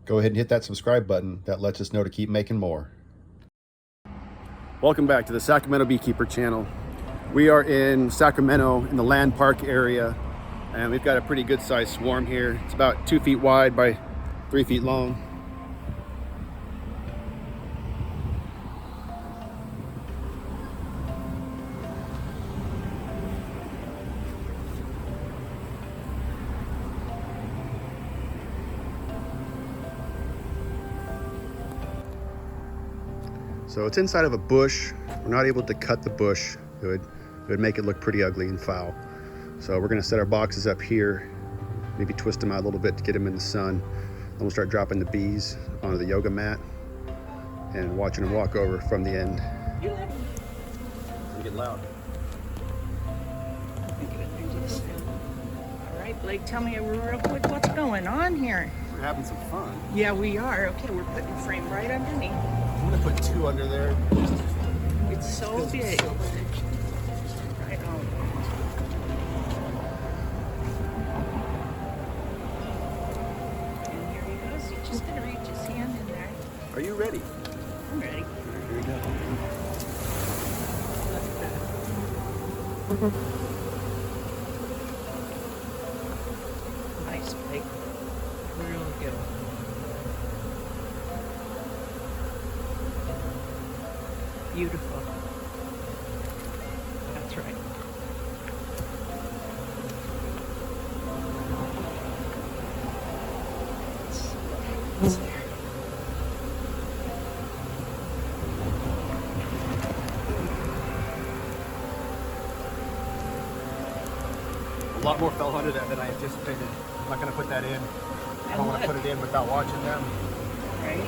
go ahead and hit that subscribe button. That lets us know to keep making more. Welcome back to the Sacramento Beekeeper channel. We are in Sacramento in the Land Park area, and we've got a pretty good sized swarm here. It's about 2 feet wide by 3 feet long. So it's inside of a bush. We're not able to cut the bush. It would make it look pretty ugly and foul. So we're gonna set our boxes up here, maybe twist them out a little bit to get them in the sun. Then we'll start dropping the bees onto the yoga mat and watching them walk over from the end. Get loud. All right, Blake, tell me real quick what's going on here. We're having some fun. Yeah, we are. Okay, we're putting the frame right underneath. I'm gonna put 2 under there. It's so big. Right on. And here he goes. He's just gonna reach his hand in there. Are you ready? I'm ready. Here we go. Nice, Blake. Real good. Beautiful. That's right. It's there. A lot more fell under that than I anticipated. I'm not gonna put that in. I don't want to put it in without watching them. Right?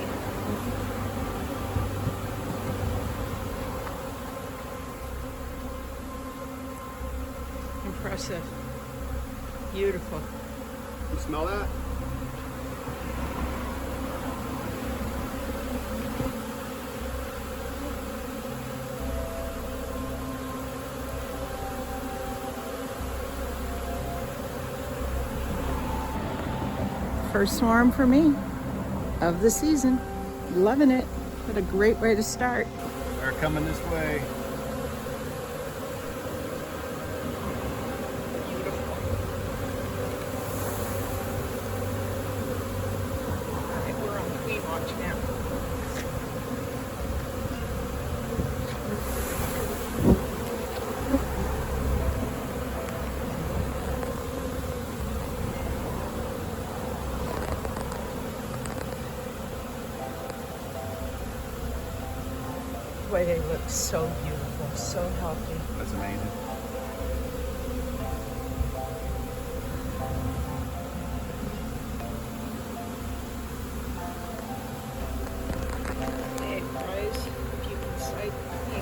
Impressive. Beautiful. You smell that? First swarm for me of the season. Loving it. What a great way to start. They're coming this way. All right, we're on queen watch now. Boy, they look so beautiful, so healthy. That's amazing. Hey, guys, if you can sight me.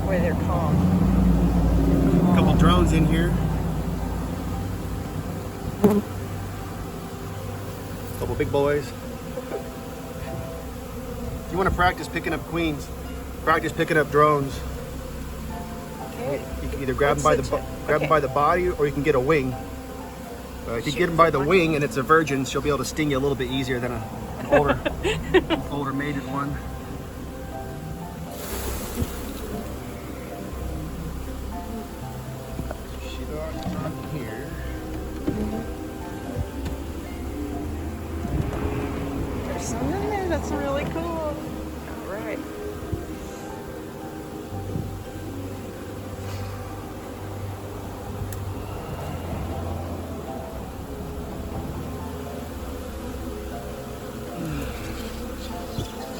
Boy, they're calm. Couple drones in here. Couple big boys. If you want to practice picking up queens, practice picking up drones. Okay. You can either grab them by the body, or you can get a wing. If you get them by the wing and it's a virgin, she'll be able to sting you a little bit easier than an older mated one. Here. There's some in there. That's really cool. All right.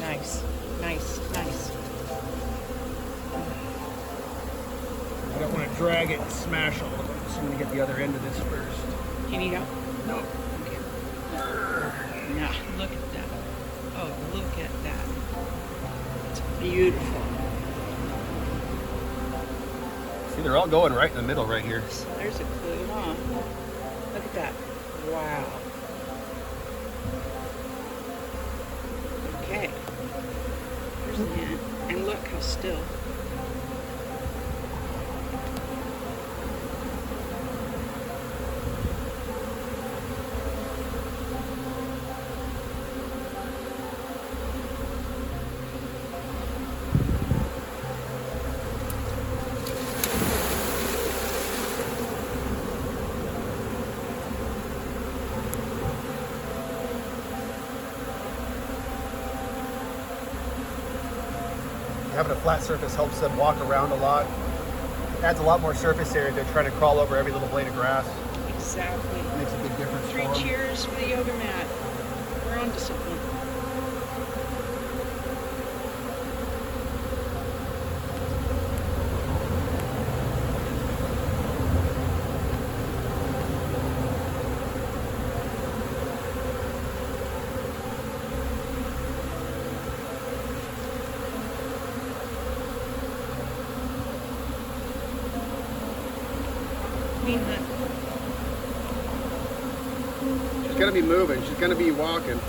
Nice, nice, nice. I don't want to drag it and smash all of them, so I'm going to get the other end of this first. Can you go? No. Okay. Now, look at that. Oh, look at that. It's beautiful. See, they're all going right in the middle right here. So there's a clue, huh? Look at that. Wow. Okay. There's that. And look look how still. Having a flat surface helps them walk around a lot. Adds a lot more surface area than trying to crawl over every little blade of grass. Exactly. Makes a big difference. Three for 'em. cheers for the yoga mat. We're on to something. Mean that She's gonna be moving. She's gonna be walking.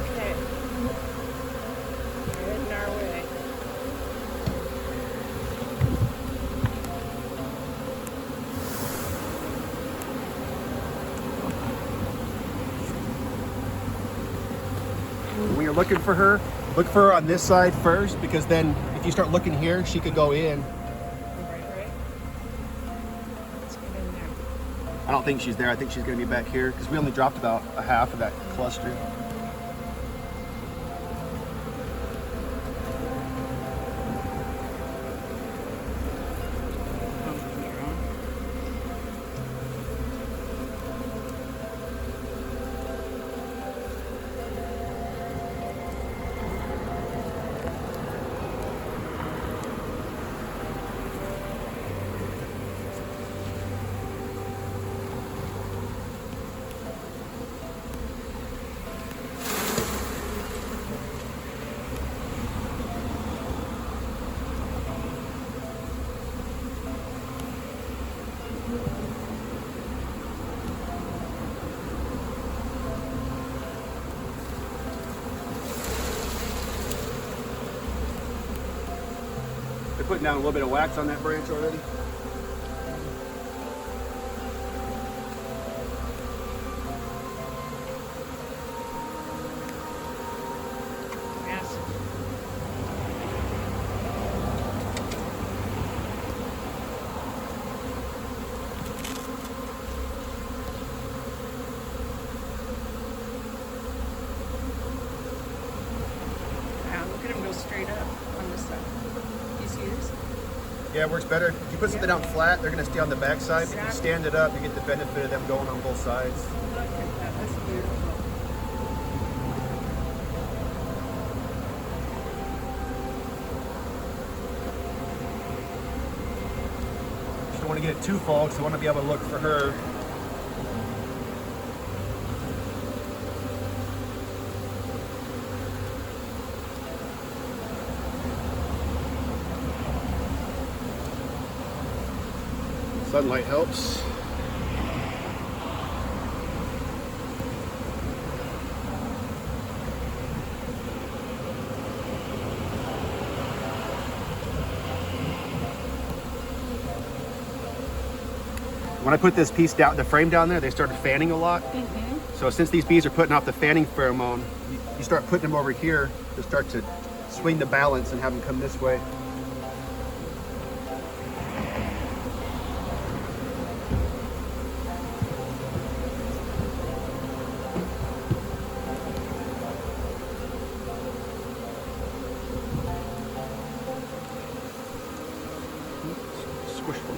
okay. We're heading our way. When you're looking for her, look for her on this side first, because then if you start looking here, she could go in. Right. Let's get in there. I don't think she's there. I think she's gonna be back here because we only dropped about a half of that cluster. Oh, you're on. They're putting down a little bit of wax on that branch already. Massive. Wow, look at him go straight up on this side. You see this? Yeah, it works better. If you put something down flat, they're gonna stay on the back side. If you Exactly. stand it up, you get the benefit of them going on both sides. Look at that. That's beautiful. Just don't want to get it too full because I want to be able to look for her. Sunlight helps. When I put this piece down, the frame down there, they started fanning a lot. So since these bees are putting off the fanning pheromone, you start putting them over here to start to swing the balance and have them come this way. Squish them.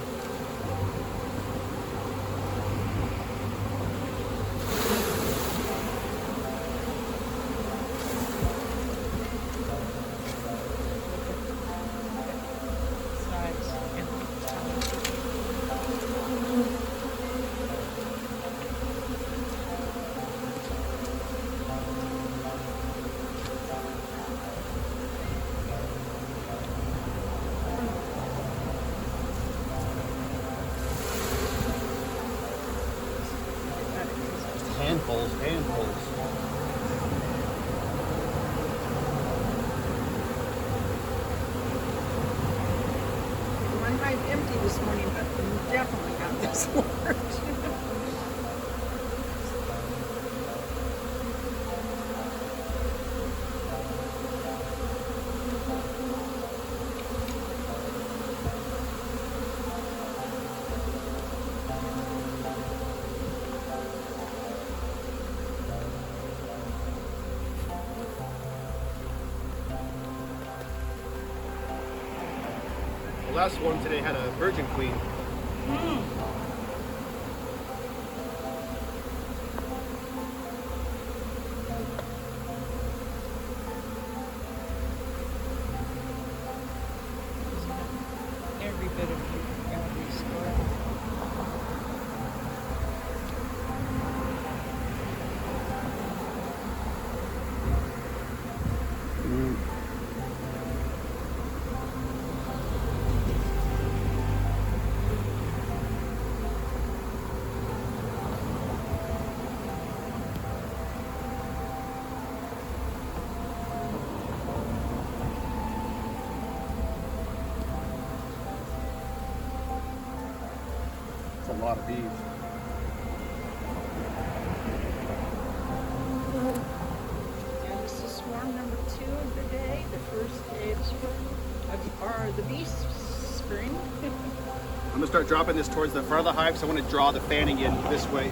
poles and poles. One hive empty this morning, but definitely not this large. The last one today had a virgin queen. Every bit of every store. It's a lot of bees. And this is swarm number 2 of the day, the first day of spring, or the bee spring. I'm gonna start dropping this towards the front of the hive, so I want to draw the fanning in this way.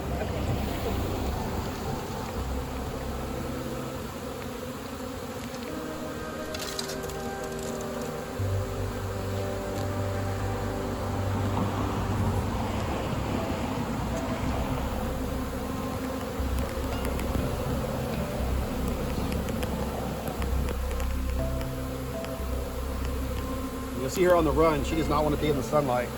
You'll see her on the run. She does not want to be in the sunlight.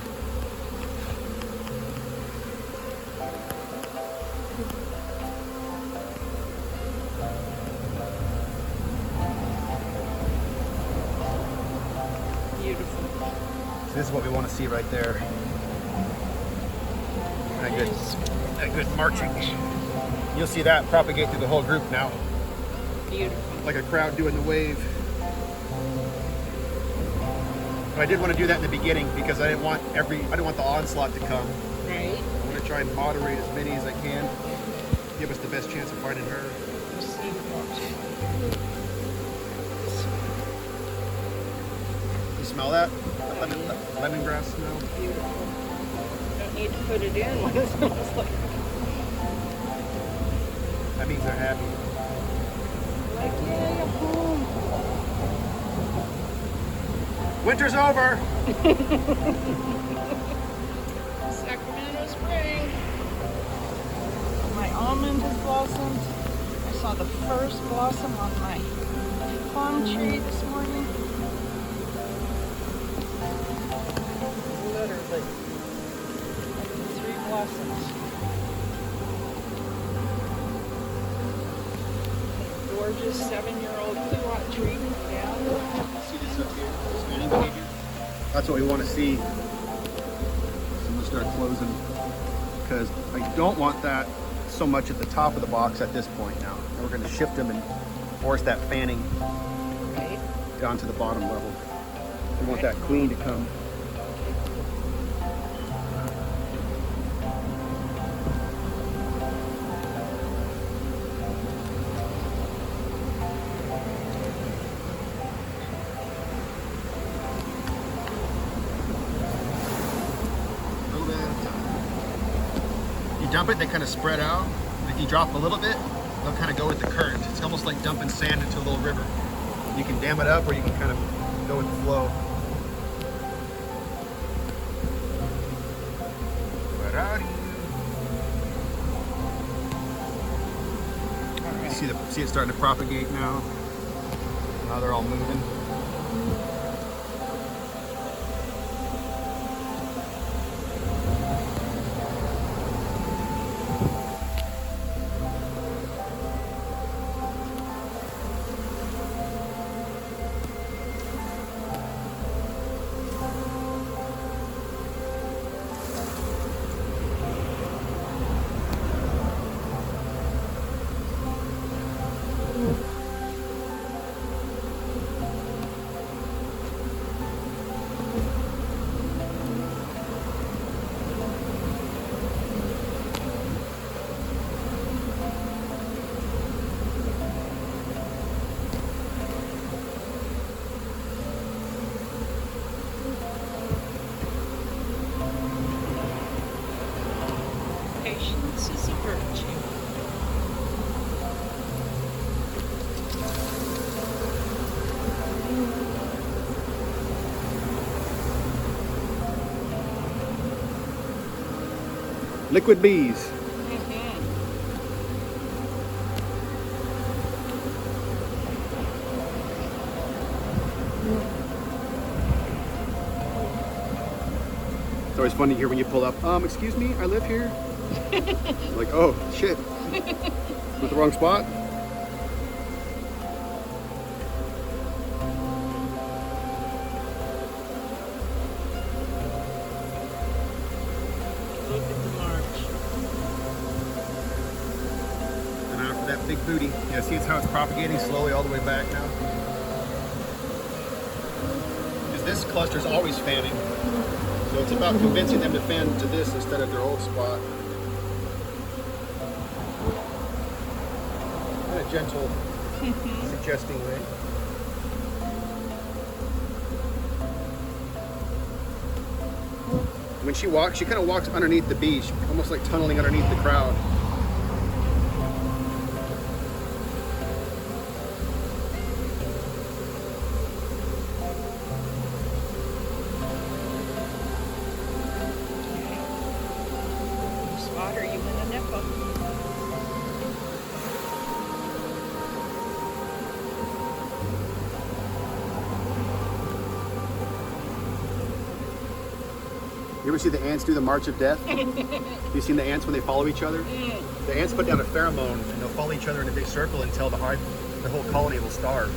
Beautiful. So this is what we want to see right there. That good marching. You'll see that propagate through the whole group now. Beautiful. Like a crowd doing the wave. But I did want to do that in the beginning because I didn't want the onslaught to come. Right. I'm going to try and moderate as many as I can. Give us the best chance of finding her. You smell that? Lemongrass smell? Beautiful. Don't need to put it in when it smells like. That means they're happy. Like, yeah, you're home. Winter's over! Sacramento spring. My almond has blossomed. I saw the first blossom on my plum tree this morning. Literally. 3 blossoms. Gorgeous 7-year-old blue tree down. See this up here? This fanning behavior? That's what we want to see. So I'm going to start closing because I don't want that so much at the top of the box at this point now. And we're going to shift them and force that fanning Right. down to the bottom level. We want that queen to come. Dump it, they kind of spread out. And if you drop a little bit, they'll kind of go with the current. It's almost like dumping sand into a little river. You can dam it up or you can kind of go with the flow. Where are you? You see it starting to propagate now. Now they're all moving. Patience is a virtue. Liquid bees. It's always fun to hear when you pull up. Excuse me, I live here. Like, oh shit, with the wrong spot. Look at the march. And now for that big booty. Yeah, see it's how it's propagating slowly all the way back now. Because this cluster is always fanning. So it's about convincing them to fan to this instead of their old spot. In a gentle, suggesting way. When she walks, she kind of walks underneath the bees, almost like tunneling underneath the crowd. Spot her, you in a nipple. You ever see the ants do the March of Death? You seen the ants when they follow each other? The ants put down a pheromone and they'll follow each other in a big circle until the whole colony will starve.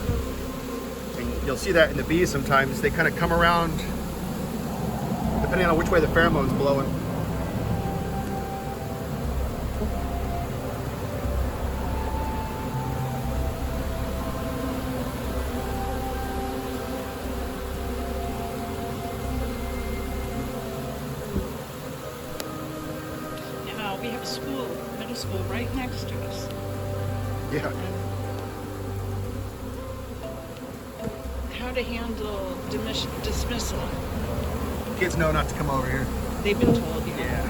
And you'll see that in the bees sometimes. They kind of come around depending on which way the pheromone's blowing. Now we have a school, middle school right next to us. Yeah. How to handle dismissal. Kids know not to come over here. They've been told, Yeah.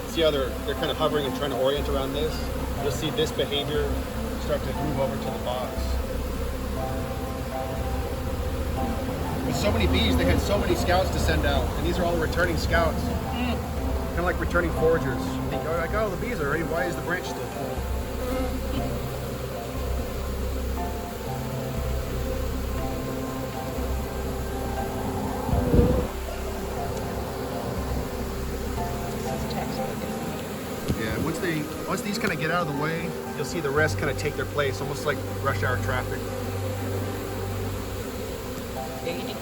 See how they're kind of hovering and trying to orient around this? You'll see this behavior start to move over to the box. With so many bees, they had so many scouts to send out, and these are all returning scouts. Kind of like returning foragers. You think, oh, like, oh, the bees are ready. Why is the branch still full? Yeah, once these kind of get out of the way, you'll see the rest kind of take their place, almost like rush hour traffic. 80.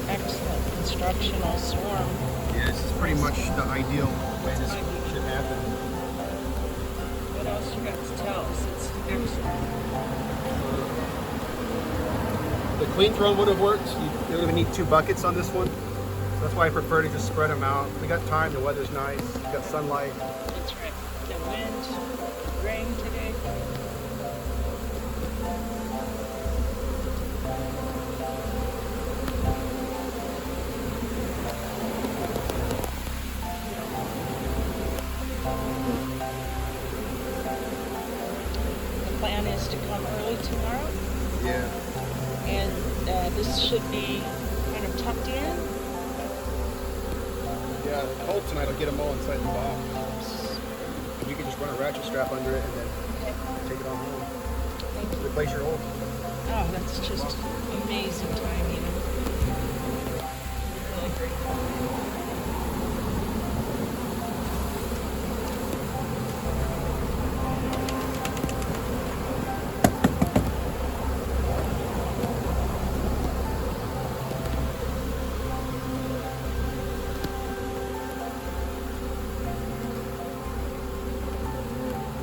Excellent instructional swarm. Yeah, this is pretty much the ideal way this should happen. What else you got to tell us? It's excellent. The queen throne would have worked. You would have need 2 buckets on this one. So that's why I prefer to just spread them out. We got time, the weather's nice, we got sunlight. That's right. The wind, rain today. The plan is to come early tomorrow, Yeah. and this should be kind of tucked in. Yeah, the cold tonight will get them all inside the box. And you can just run a ratchet strap under it and then take it on home. Thank you. Replace your old. Oh, that's just amazing timing. Really great.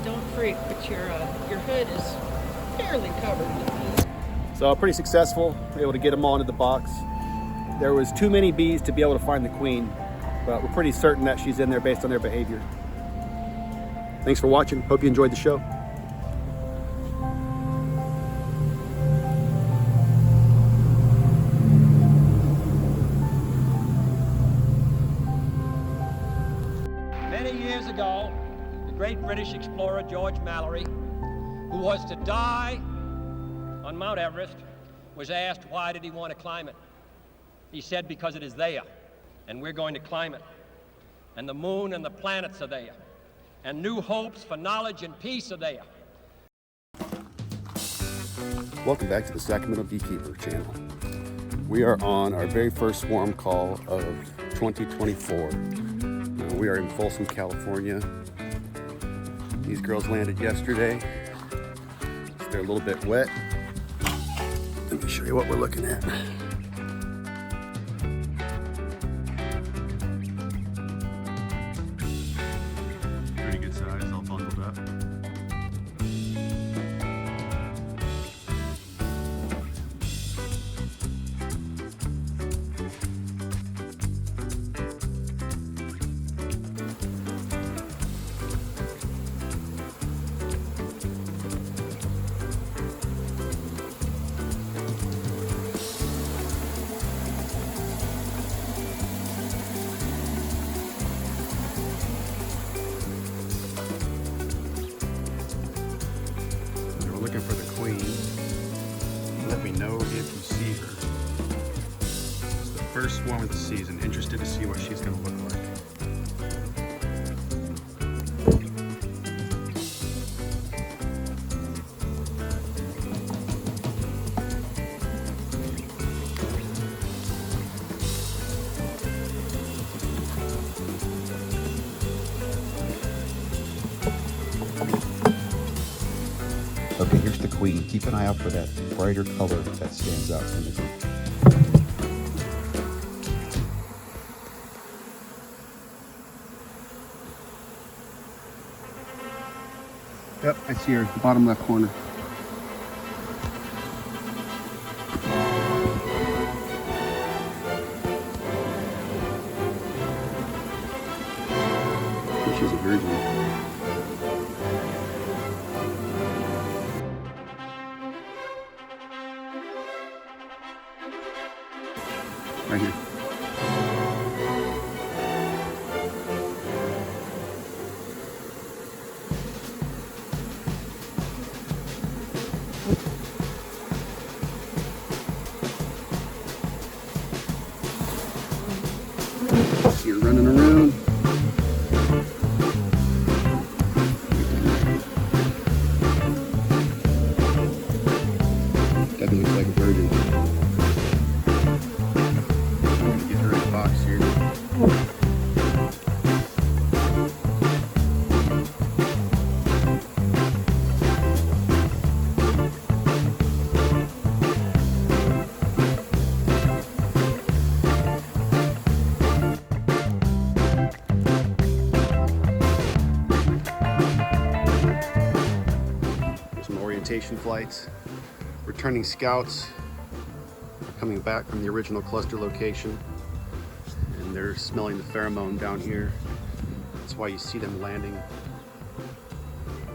Don't crate, but your hood is fairly covered with bees. So pretty successful, able to get them all into the box. There was too many bees to be able to find the queen, but we're pretty certain that she's in there based on their behavior. Thanks for watching. Hope you enjoyed the show. Many years ago, the great British explorer George Mallory, who was to die on Mount Everest, was asked why did he want to climb it. He said, because it is there, and we're going to climb it. And the moon and the planets are there, and new hopes for knowledge and peace are there. Welcome back to the Sacramento Beekeeper channel. We are on our very first swarm call of 2024. We are in Folsom, California. These girls landed yesterday. So they're a little bit wet. Let me show you what we're looking at. Pretty good size, all bundled up. Looking for the queen. Let me know if you see her. It's the first swarm of the season. Interested to see what she's going to look like. Okay, here's the queen. Keep an eye out for that brighter color that stands out from the group. Yep, I see her, the bottom left corner. I think she's a virgin. Right here. See her running around. Definitely looks like a virgin. Box here. Some orientation flights. Returning scouts are coming back from the original cluster location. And they're smelling the pheromone down here. That's why you see them landing.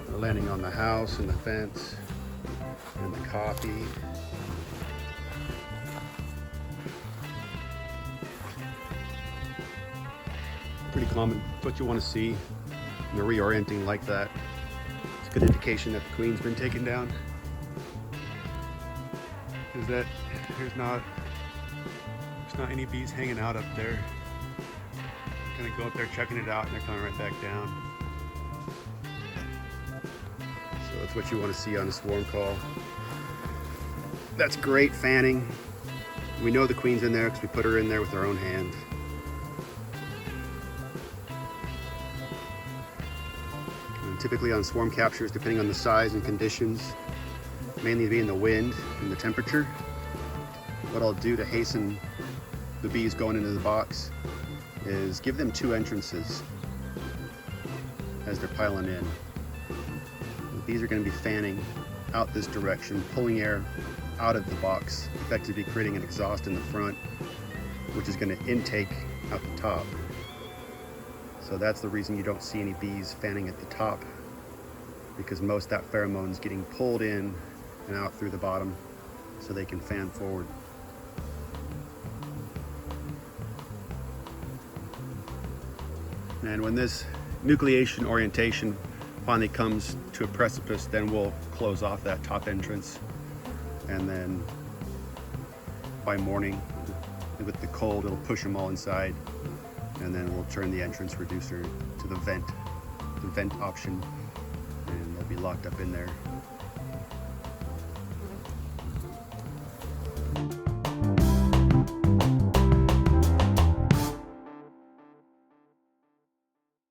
They're landing on the house and the fence and the coffee. Pretty common. It's what you want to see. And they're reorienting like that. It's a good indication that the queen's been taken down. Is that there's not any bees hanging out up there. Gonna go up there checking it out and they're coming right back down. So that's what you want to see on a swarm call. That's great fanning. We know the queen's in there because we put her in there with our own hand. And typically on swarm captures, depending on the size and conditions, mainly being the wind and the temperature, what I'll do to hasten the bees going into the box is give them 2 entrances as they're piling in. bees are going to be fanning out this direction, pulling air out of the box, effectively creating an exhaust in the front, which is going to intake out the top. So that's the reason you don't see any bees fanning at the top, because most of that pheromone is getting pulled in and out through the bottom so they can fan forward. And when this nucleation orientation finally comes to a precipice, then we'll close off that top entrance, and then by morning with the cold it'll push them all inside, and then we'll turn the entrance reducer to the vent option, and they'll be locked up in there